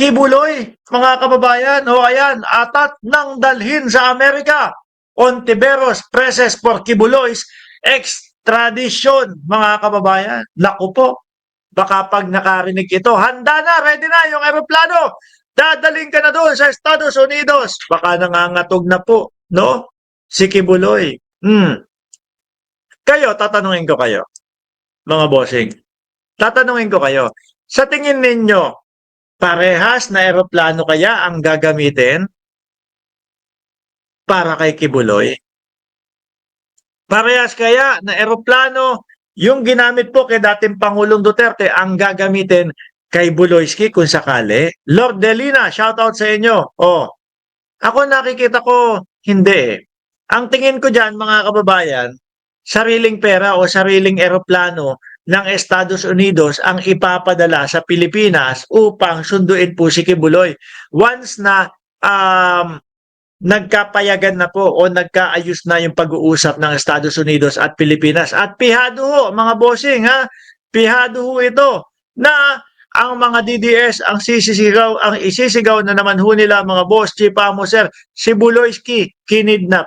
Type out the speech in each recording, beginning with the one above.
Kibuloy, mga kababayan, o ayan, atat ng dalhin sa Amerika. Ontiveros presses for Kibuloy's extradition, mga kababayan. Naku po, baka pag nakarinig ito, handa na, ready na yung eroplano. Dadaling ka na doon sa Estados Unidos. Baka nangangatog na po, no? Si Kibuloy. Kayo, tatanungin ko kayo, mga bossing. Tatanungin ko kayo, sa tingin ninyo, parehas na eroplano kaya ang gagamitin para kay Kibuloy? Parehas kaya na eroplano yung ginamit po kay dating Pangulong Duterte ang gagamitin kay Buloyski kung sakali? Lord Delina, shoutout sa inyo. Oh, ako nakikita ko, hindi eh. Ang tingin ko dyan, mga kababayan, sariling pera o sariling eroplano ng Estados Unidos ang ipapadala sa Pilipinas upang sunduin po si Kibuloy. Once na nagkapayagan na po o nagkaayos na yung pag-uusap ng Estados Unidos at Pilipinas. At pihado ho, mga bossing, ha? Pihado ho ito na ang mga DDS ang isisigaw na naman ho nila, mga boss, Chief Amo Sir, si Buloyski kinidnap.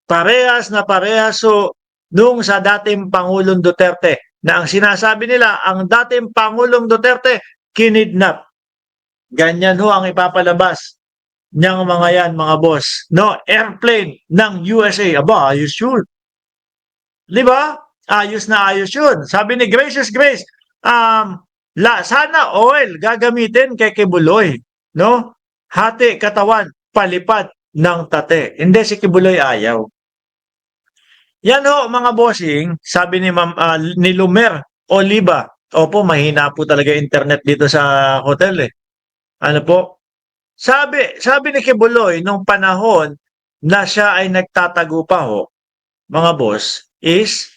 Parehas na parehas so nung sa dating Pangulong Duterte na ang sinasabi nila, ang dating Pangulong Duterte kinidnap. Ganyan ho ang ipapalabas niyang mga yan, mga boss. No, airplane ng USA. Aba, ayos yun. Di ba? Ayos na ayos yun. Sabi ni Gracious Grace, sana oil gagamitin kay Kibuloy. No? Hati katawan, palipad ng tate. Hindi si Kibuloy ayaw. Yan ho, mga bossing, sabi ni, ni Lumer Oliva. Opo, mahina po talaga internet dito sa hotel eh. Ano po? Sabi ni Kibuloy nung panahon na siya ay nagtatago pa ho, mga boss, is,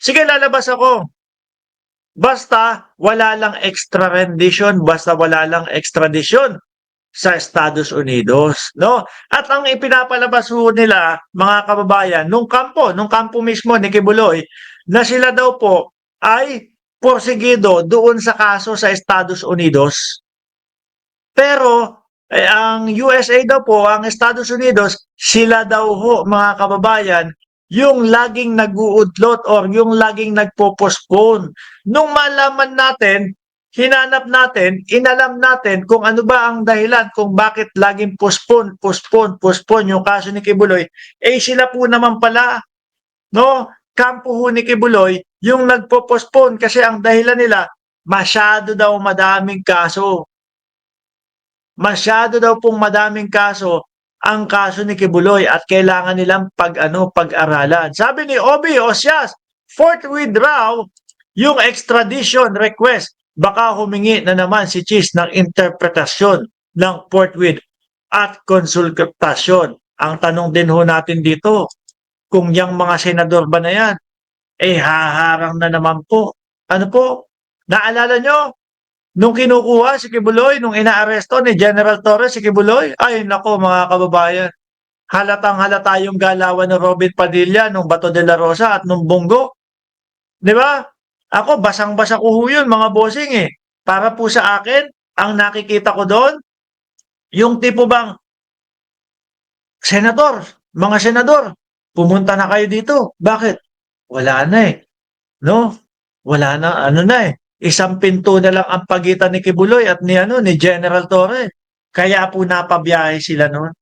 sige lalabas ako. Basta wala lang extradition, basta wala lang extradition sa Estados Unidos, no? At ang ipinapalabas ho nila, mga kababayan, nung kampo mismo ni Kibuloy, na sila daw po ay porsigido doon sa kaso sa Estados Unidos. Pero ang USA daw po, ang Estados Unidos, sila daw ho, mga kababayan, yung laging nag-uudlot or yung laging nagpo-postpone. Nung malaman natin, hinanap natin, inalam natin kung ano ba ang dahilan kung bakit laging postpone yung kaso ni Kibuloy, eh sila po naman pala, no? Kampo ho ni Kibuloy, yung nagpo-postpone kasi ang dahilan nila, masyado daw madaming kaso. Masyado daw pong madaming kaso ang kaso ni Kibuloy at kailangan nilang pag-aralan. Sabi ni Obi Osias, forthwith raw yung extradition request. Baka humingi na naman si Chis ng interpretasyon ng forthwith at konsultasyon. Ang tanong din ho natin dito, kung yung mga senador ba na yan, eh haharang na naman po. Ano po? Naalala nyo? Nung kinukuha si Kibuloy, nung inaaresto ni General Torres si Kibuloy, ay nako mga kababayan, halatang halata yung galawan ng Robin Padilla nung Bato de la Rosa at nung Bongo. Di ba? Ako, basang-basa ko yun mga bossing eh. Para po sa akin, ang nakikita ko doon, yung tipo bang, Senador, mga senador, pumunta na kayo dito. Bakit? Wala na eh. No? Wala na, ano na eh. Isang pinto na lang ang pagitan ni Kibuloy at ni General Torre. Kaya po napabiyahe sila noon.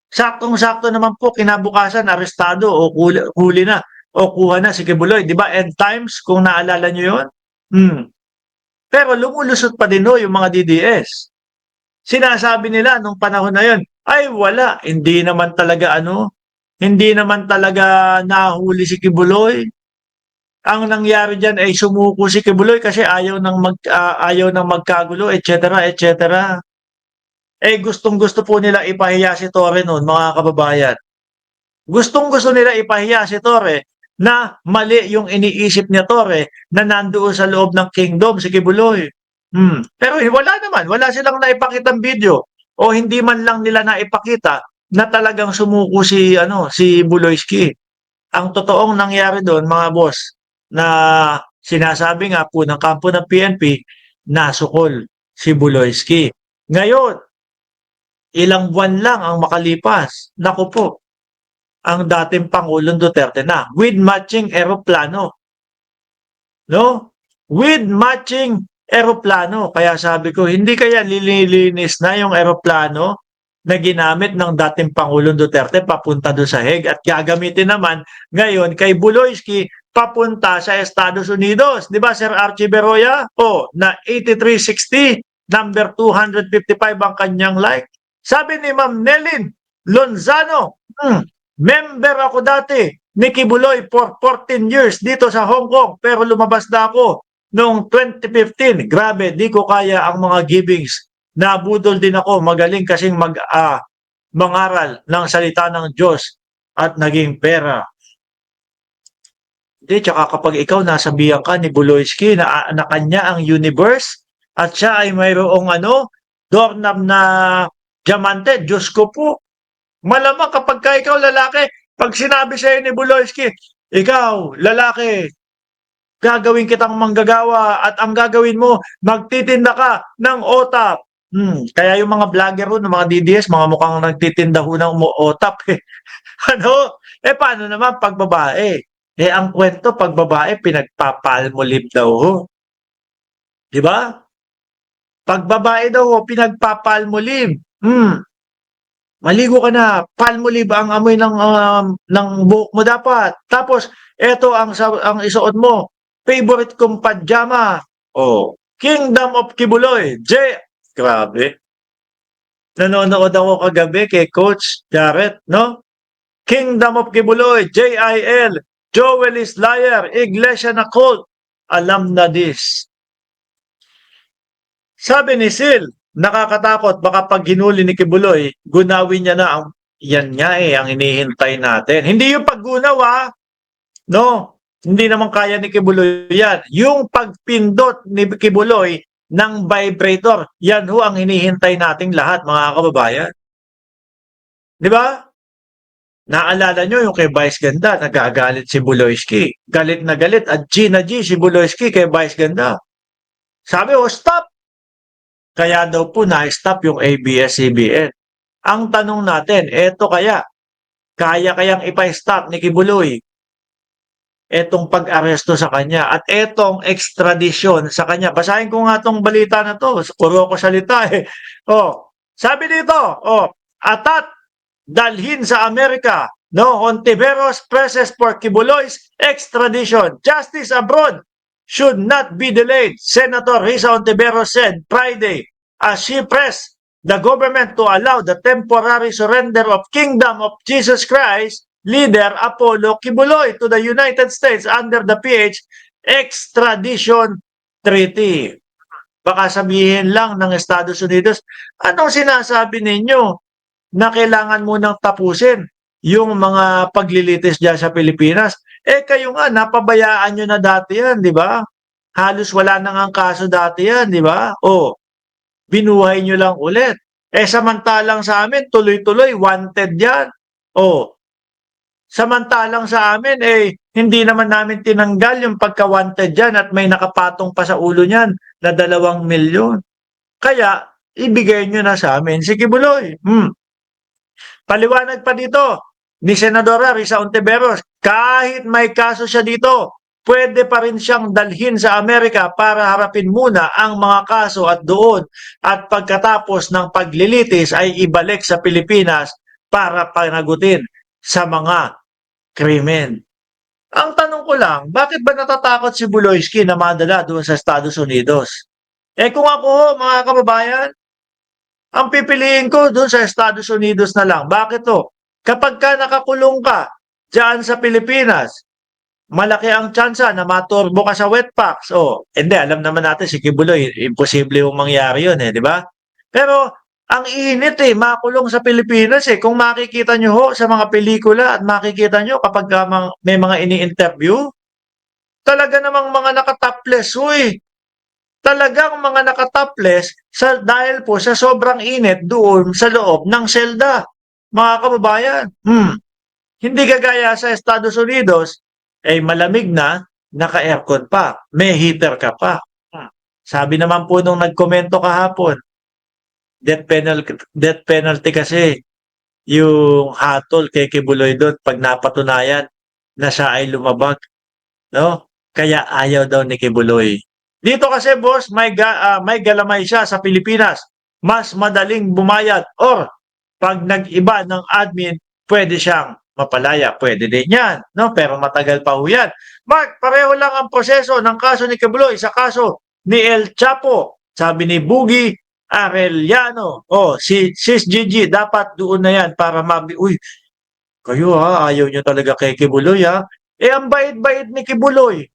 Saktong-sakto naman po kinabukasan arestado o huli na o kuha na si Kibuloy, 'di ba? End times kung naalala niyo 'yon. Pero lumulusot pa din yung mga DDS. Sinasabi nila nung panahon na 'yon, ay wala, hindi naman talaga nahuli si Kibuloy. Ang nangyari diyan ay sumuko si Kibuloy kasi ayaw nang magkagulo, etc., etc. Eh gustong-gusto po nila ipahiya si Torre noon, mga kababayan. Gustong-gusto nila ipahiya si Torre na mali yung iniisip niya Torre na nandoon sa loob ng kingdom si Kibuloy. Pero wala naman, wala silang naipakitang video o hindi man lang nila naipakita na talagang sumuko si Buloyski. Ang totoong nangyari doon, mga boss, na sinasabi nga po ng kampo ng PNP, nasukol. si Buloyski. Ngayon, ilang buwan lang ang makalipas. Naku po, ang dating Pangulong Duterte na with matching eroplano. No? With matching eroplano. Kaya sabi ko, hindi kaya lililinis na yung eroplano na ginamit ng dating Pangulong Duterte papunta doon sa Hague at gagamitin naman ngayon kay Buloyski papunta sa Estados Unidos. Di ba, Sir Archie Beroya? O, na 8360, number 255 ang kanyang like. Sabi ni Ma'am Nelin Lonzano, member ako dati ni Kibuloy for 14 years dito sa Hong Kong pero lumabas na ako noong 2015. Grabe, di ko kaya ang mga givings. Nabudol din ako, magaling kasing mangaral ng salita ng Diyos at naging pera. Hindi, tsaka kapag ikaw nasabihan ka ni Buloyski na kanya ang universe at siya ay mayroong doorknob na diamante, Diyos ko po. Malamang kapag ka ikaw lalaki, pag sinabi sa'yo ni Buloyski, ikaw, lalaki, gagawin kitang manggagawa at ang gagawin mo, magtitinda ka ng otap. Kaya yung mga vlogger ron, mga DDS, mga mukhang nagtitinda ho ng otap. Paano naman pag babae? Ang kwento, pag babae, pinagpapalmolive daw ho. Di ba? Pag babae daw ho, pinagpapalmolive. Maligo ka na, palmolive ang amoy ng buhok mo dapat. Tapos, eto ang isuot mo. Favorite kong pajama. Kingdom of Kibuloy. Grabe. Nanonood ako kagabi kay Coach Jarrett, no? Kingdom of Kibuloy, JIL, Joel is liar, Iglesia na cult. Alam na this. Sabi ni Sil, nakakatakot, baka pag hinuli ni Kibuloy, gunawin niya na yan nga ang hinihintay natin. Hindi yung paggunaw no? Hindi naman kaya ni Kibuloy yan. Yung pagpindot ni Kibuloy ng vibrator, yan ho ang hinihintay nating lahat, mga kababayan. Di ba? Naalala nyo yung kay Vice Ganda, nagagalit si Buloyski. Galit na galit at G na G si Buloyski kay Vice Ganda. Sabi, stop! Kaya daw po na-stop yung ABS-CBN. Ang tanong natin, kaya kayang ipa-stop ni Kibuloy etong pag-aresto sa kanya at etong extradition sa kanya. Basahin ko nga tong balita na to. Puro ko salita sabi dito, atat dalhin sa Amerika, no? Hontiveros presses for Kibuloy's extradition. Justice abroad should not be delayed, Senator Risa Hontiveros said Friday as she pressed the government to allow the temporary surrender of Kingdom of Jesus Christ leader Apollo Kibuloy to the United States under the PH extradition treaty. Baka sabihin lang ng Estados Unidos, anong sinasabi ninyo na kailangan munang tapusin yung mga paglilitis dyan sa Pilipinas? Kayo nga, napabayaan nyo na dati yan, di ba? Halos wala nang ang kaso dati yan, di ba? Binuhay nyo lang ulit. Samantalang sa amin, tuloy-tuloy, wanted yan. Samantalang sa amin, hindi naman namin tinanggal yung pagka-wanted dyan at may nakapatong pa sa ulo niyan na 2 milyon. Kaya, ibigay nyo na sa amin si Kibuloy. Paliwanag pa dito ni Senadora Risa Hontiveros, kahit may kaso siya dito, pwede pa rin siyang dalhin sa Amerika para harapin muna ang mga kaso at doon at pagkatapos ng paglilitis ay ibalik sa Pilipinas para panagutin sa mga krimen. Ang tanong ko lang, bakit ba natatakot si Buloyski na madala doon sa Estados Unidos? Kung ako, mga kababayan, ang pipiliin ko doon sa Estados Unidos na lang. Bakit to? Kapag ka nakakulong ka dyan sa Pilipinas, malaki ang tsansa na maturbo ka sa wetpacks. Hindi, alam naman natin si Kibuloy, imposible yung mangyari yun di ba? Pero ang init makulong sa Pilipinas Kung makikita nyo ho sa mga pelikula at makikita nyo kapag may mga ini-interview, talaga namang mga nakatopless Talagang mga nakatopless dahil po sa sobrang init doon sa loob ng selda. Mga kababayan, hindi kagaya sa Estados Unidos, malamig na, naka-aircon pa, may heater ka pa. Sabi naman po nung nagkomento kahapon, death penalty kasi yung hatol kay Kibuloy doon pag napatunayan na siya ay lumabag, no? Kaya ayaw daw ni Kibuloy. Dito kasi boss, may galamay siya sa Pilipinas. Mas madaling bumayad or pag nag-iba ng admin, pwede siyang mapalaya. Pwede din yan, no? Pero matagal pa ho yan. Mark, pareho lang ang proseso ng kaso ni Kibuloy sa kaso ni El Chapo. Sabi ni Buggy Arellano. Oh, si Sis Gigi, dapat doon na yan para uy, kayo ha, ayaw nyo talaga kay Kibuloy ha. Eh, ang bait-bait ni Kibuloy.